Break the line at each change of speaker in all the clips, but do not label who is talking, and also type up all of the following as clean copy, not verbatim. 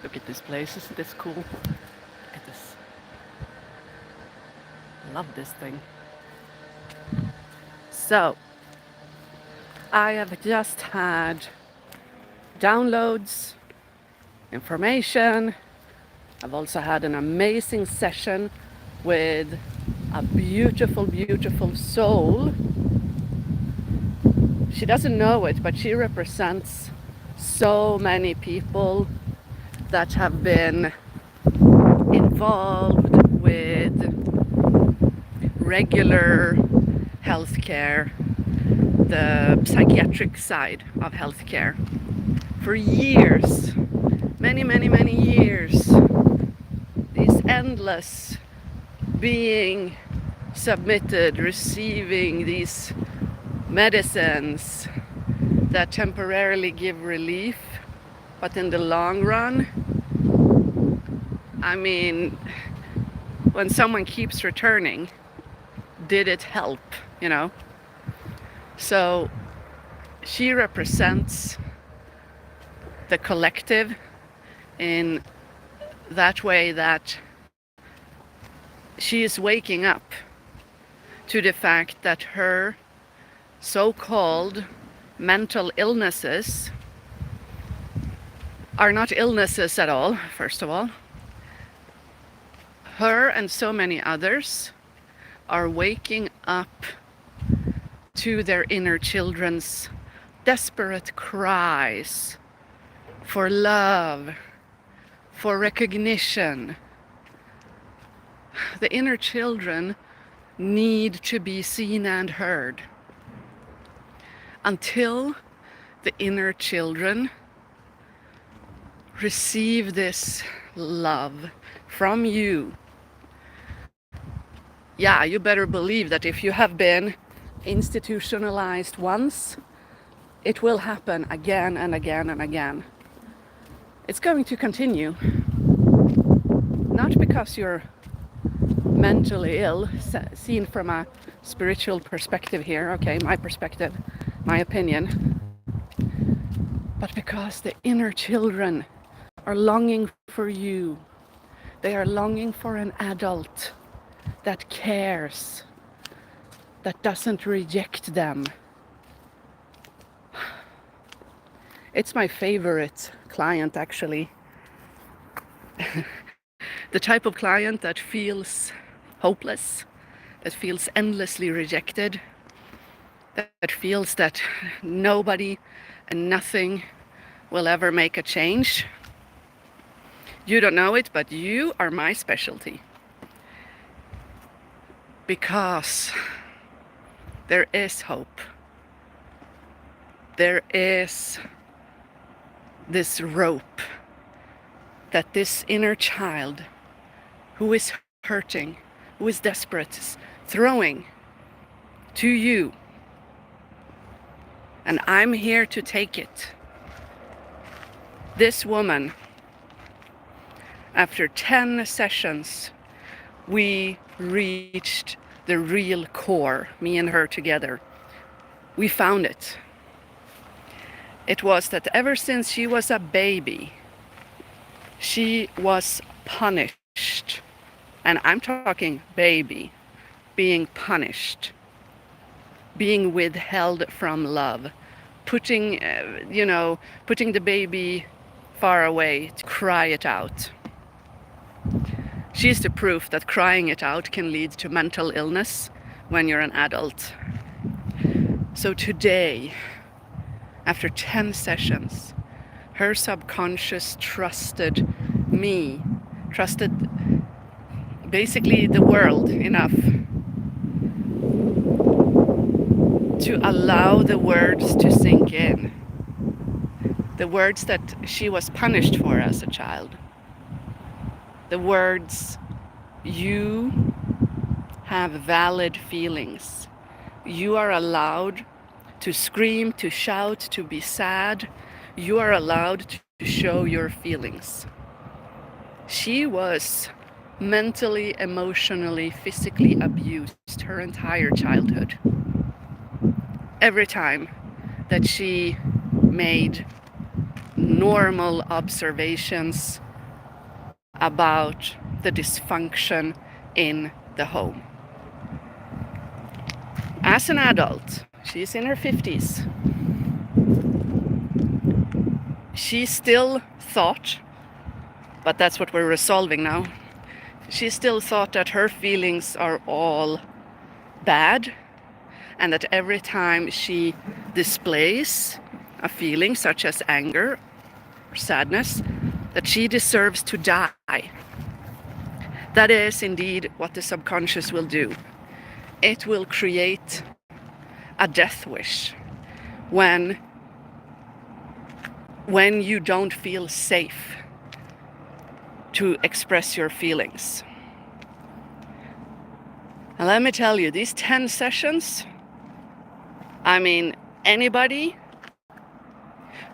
Look at this place, isn't this cool? Look at this. Love this thing. So, I have just had downloads, information. I've also had an amazing session with a beautiful, beautiful soul. She doesn't know it, but she represents so many people that have been involved with regular healthcare, the psychiatric side of healthcare, for years, many years. These endless being submitted, receiving these medicines that temporarily give relief, but in the long run, I mean, when someone keeps returning, did it help, you know? So she represents the collective in that way that she is waking up to the fact that her so-called mental illnesses are not illnesses at all, first of all. Her and so many others are waking up to their inner children's desperate cries for love, for recognition. The inner children need to be seen and heard. Until the inner children receive this love from you, yeah, you better believe that if you have been institutionalized once, it will happen again and again and again. It's going to continue. Not because you're mentally ill, seen from a spiritual perspective here, okay, my perspective, my opinion, but because the inner children are longing for you. They are longing for an adult that cares, that doesn't reject them. It's my favorite client, actually. The type of client that feels hopeless, that feels endlessly rejected, that feels that nobody and nothing will ever make a change. You don't know it, but you are my specialty. Because there is hope. There is this rope that this inner child who is hurting, who is desperate, is throwing to you. And I'm here to take it. This woman, after 10 sessions, we reached the real core, me and her together. We found it. It was that ever since she was a baby, she was punished. And I'm talking baby, being punished, being withheld from love, putting the baby far away to cry it out. She's the proof that crying it out can lead to mental illness when you're an adult. So today, after 10 sessions, her subconscious trusted me, trusted basically the world enough to allow the words to sink in. The words that she was punished for as a child. The words, you have valid feelings. You are allowed to scream, to shout, to be sad. You are allowed to show your feelings. She was mentally, emotionally, physically abused her entire childhood. Every time that she made normal observations about the dysfunction in the home. As an adult, she's in her 50s, she still thought, but that's what we're resolving now, she still thought that her feelings are all bad, and that every time she displays a feeling such as anger or sadness, that she deserves to die. That is indeed what the subconscious will do. It will create a death wish when you don't feel safe to express your feelings. And let me tell you, these 10 sessions, I mean, anybody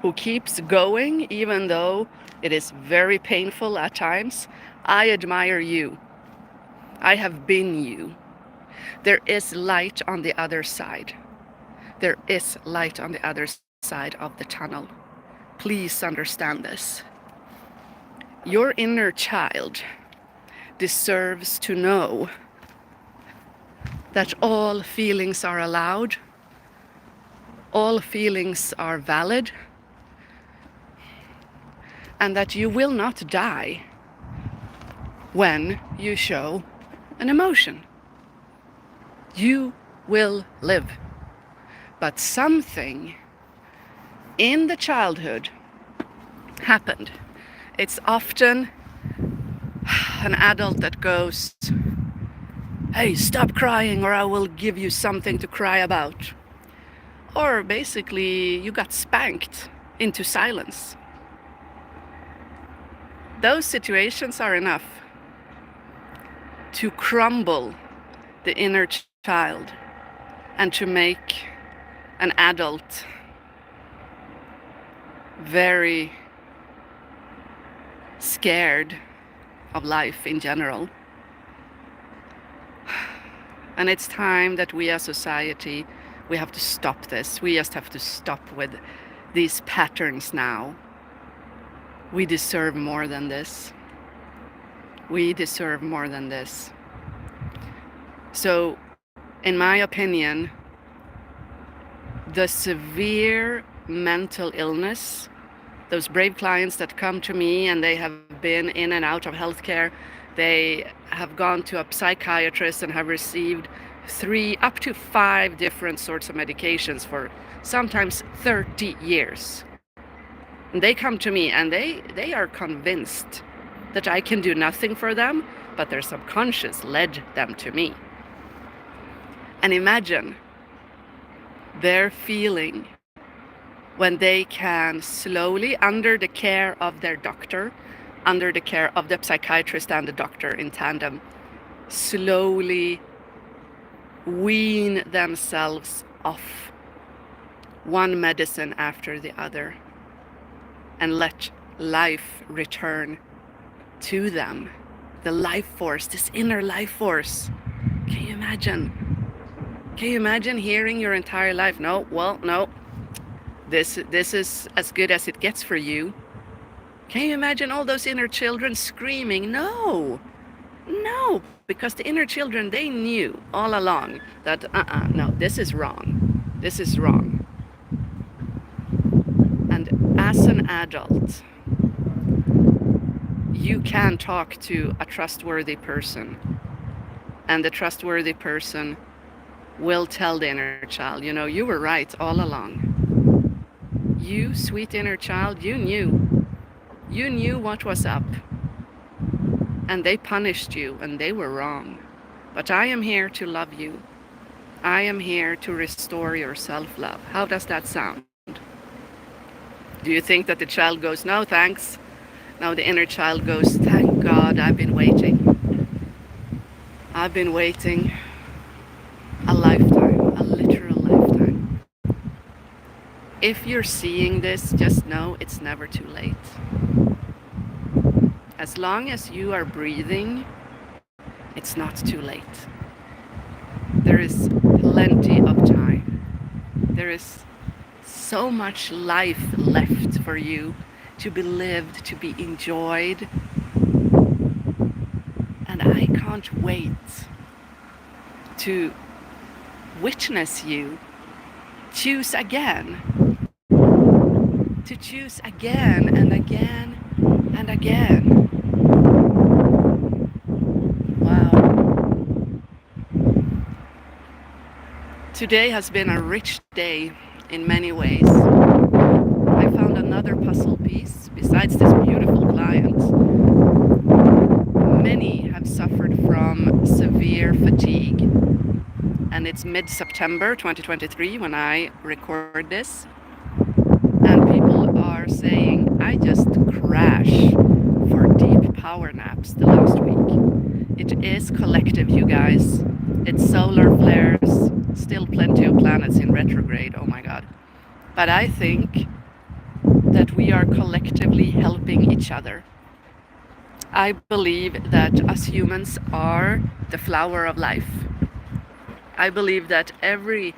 who keeps going, even though it is very painful at times, I admire you. I have been you. There is light on the other side. There is light on the other side of the tunnel. Please understand this. Your inner child deserves to know that all feelings are allowed, all feelings are valid, and that you will not die when you show an emotion. You will live. But something in the childhood happened. It's often an adult that goes, "Hey, stop crying or I will give you something to cry about." Or basically, you got spanked into silence. Those situations are enough to crumble the inner child and to make an adult very scared of life in general. And it's time that we as society, we have to stop this. We just have to stop with these patterns now. We deserve more than this. We deserve more than this. So, in my opinion, the severe mental illness, those brave clients that come to me and they have been in and out of healthcare, they have gone to a psychiatrist and have received 3 up to 5 different sorts of medications for sometimes 30 years. And they come to me and they are convinced that I can do nothing for them, but their subconscious led them to me. And imagine their feeling when they can slowly, under the care of their doctor, under the care of the psychiatrist and the doctor in tandem, slowly wean themselves off one medicine after the other and let life return to them. The life force, this inner life force. Can you imagine? Can you imagine hearing your entire life, no, this is as good as it gets for you? Can you imagine all those inner children screaming, no, because the inner children, they knew all along that, no, this is wrong. This is wrong. And as an adult, you can talk to a trustworthy person, and the trustworthy person will tell the inner child, you know, you were right all along. You, sweet inner child, you knew what was up, and they punished you and they were wrong. But I am here to love you. I am here to restore your self-love. How does that sound? Do you think that the child goes, no thanks? Now the inner child goes, thank God, I've been waiting. I've been waiting a lifetime, a literal lifetime. If you're seeing this, just know it's never too late. As long as you are breathing, it's not too late. There is plenty of time. There is so much life left for you to be lived, to be enjoyed. I can't wait to witness you choose again, to choose again and again and again. Wow. Today has been a rich day in many ways. I found another puzzle piece besides this beautiful client. Many have suffered from severe fatigue, and it's mid-September 2023 when I record this. And people are saying, I just crash for deep power naps the last week. It is collective, you guys. It's solar flares, still plenty of planets in retrograde, oh my god. But I think that we are collectively helping each other. I believe that us humans are the flower of life. I believe that every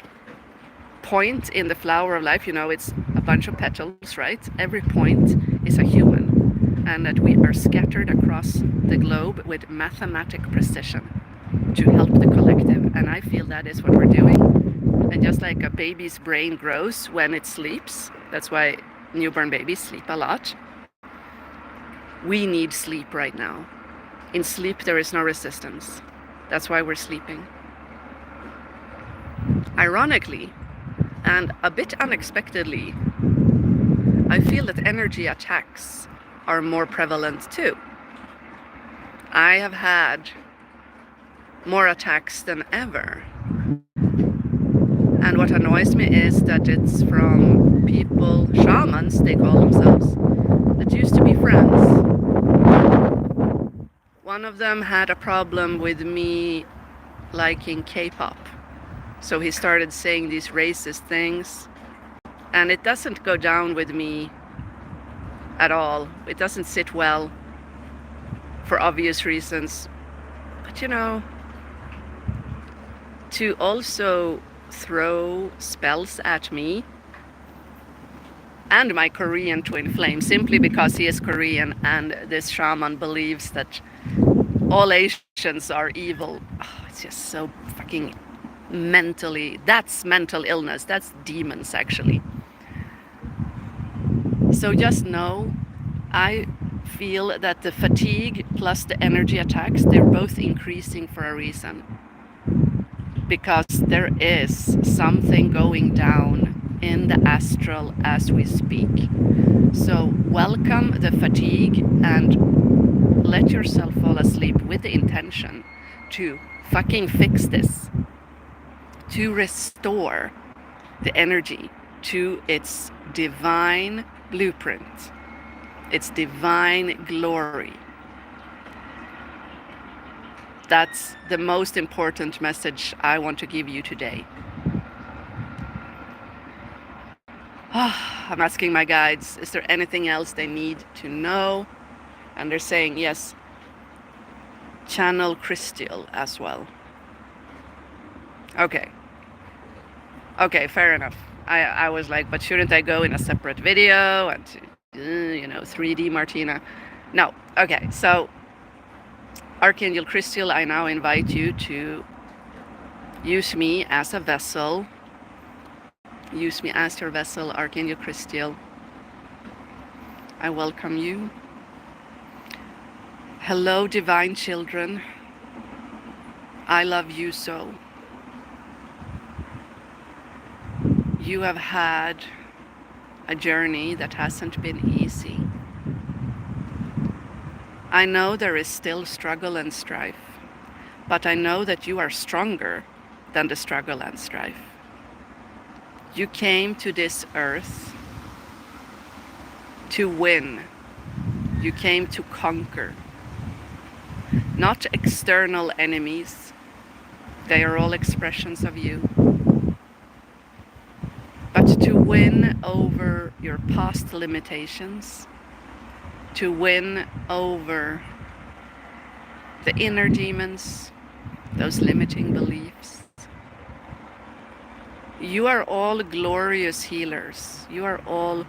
point in the flower of life, it's a bunch of petals, right? Every point is a human, and that we are scattered across the globe with mathematic precision to help the collective. And I feel that is what we're doing. And just like a baby's brain grows when it sleeps, that's why newborn babies sleep a lot. We need sleep right now. In sleep, there is no resistance. That's why we're sleeping. Ironically, and a bit unexpectedly, I feel that energy attacks are more prevalent too. I have had more attacks than ever. And what annoys me is that it's from people, shamans, they call themselves, that used to be friends. One of them had a problem with me liking K-pop. So he started saying these racist things. And it doesn't go down with me at all. It doesn't sit well for obvious reasons. But to also throw spells at me and my Korean twin flame simply because he is Korean and this shaman believes that all Asians are evil. Oh, it's just so fucking that's mental illness. That's demons, actually. So just know, I feel that the fatigue plus the energy attacks, they're both increasing for a reason. Because there is something going down in the astral as we speak. So welcome the fatigue and let yourself fall asleep with the intention to fucking fix this. To restore the energy to its divine blueprint, its divine glory. That's the most important message I want to give you today. I'm asking my guides, is there anything else they need to know? And they're saying, yes, channel Crystal as well. Okay, fair enough. I was like, but shouldn't I go in a separate video and 3D Martina? No, okay, so Archangel Crystal, I now invite you to use me as a vessel. Use me as your vessel, Archangel Crystal. I welcome you. Hello, divine children. I love you so. You have had a journey that hasn't been easy. I know there is still struggle and strife, but I know that you are stronger than the struggle and strife. You came to this earth to win. You came to conquer. Not external enemies. They are all expressions of you. But to win over your past limitations, to win over the inner demons, those limiting beliefs. You are all glorious healers. You are all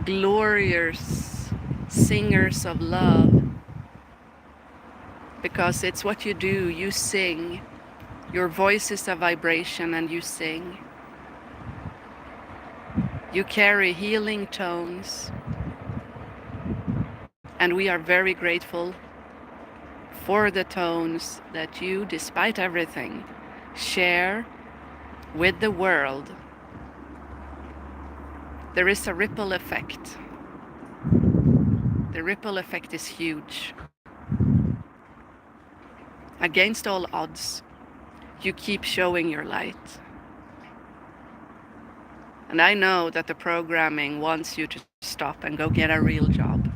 glorious singers of love. because it's what you do. You sing. Your voice is a vibration and you sing. You carry healing tones, and we are very grateful for the tones that you, despite everything, share with the world. There is a ripple effect. The ripple effect is huge. Against all odds, you keep showing your light. And I know that the programming wants you to stop and go get a real job.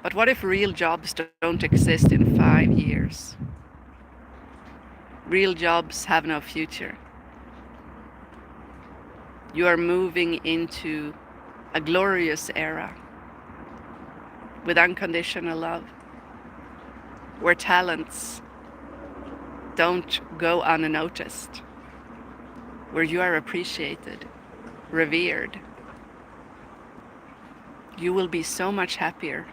But what if real jobs don't exist in 5 years? Real jobs have no future. You are moving into a glorious era with unconditional love, where talents don't go unnoticed, where you are appreciated, revered. You will be so much happier.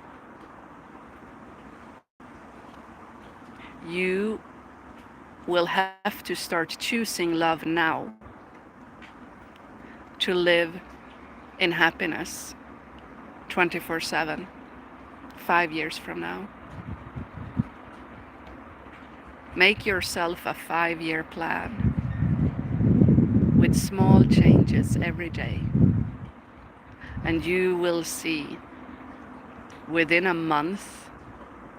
You will have to start choosing love now to live in happiness 24/7, 5 years from now. Make yourself a 5-year plan with small changes every day, and you will see within a month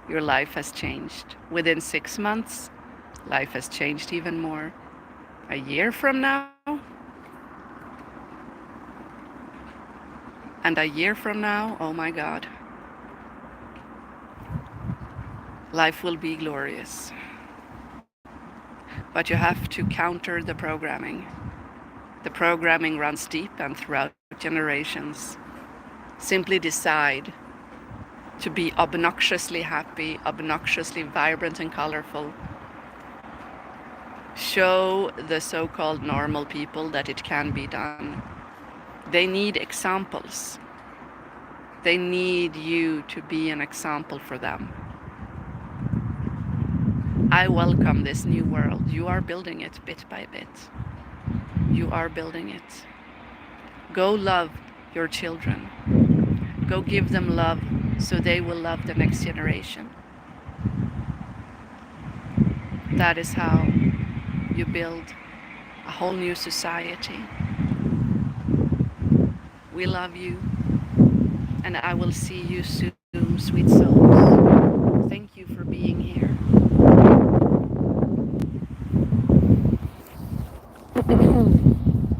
your life has changed. Within 6 months, life has changed even more. A year from now, and a year from now, oh my God, life will be glorious. But you have to counter the programming. The programming runs deep and throughout generations. Simply decide to be obnoxiously happy, obnoxiously vibrant and colorful. Show the so-called normal people that it can be done. They need examples. They need you to be an example for them. I welcome this new world. You are building it bit by bit. You are building it. Go love your children. Go give them love so they will love the next generation. That is how you build a whole new society. We love you, and I will see you soon, sweet souls. Thank you for being here.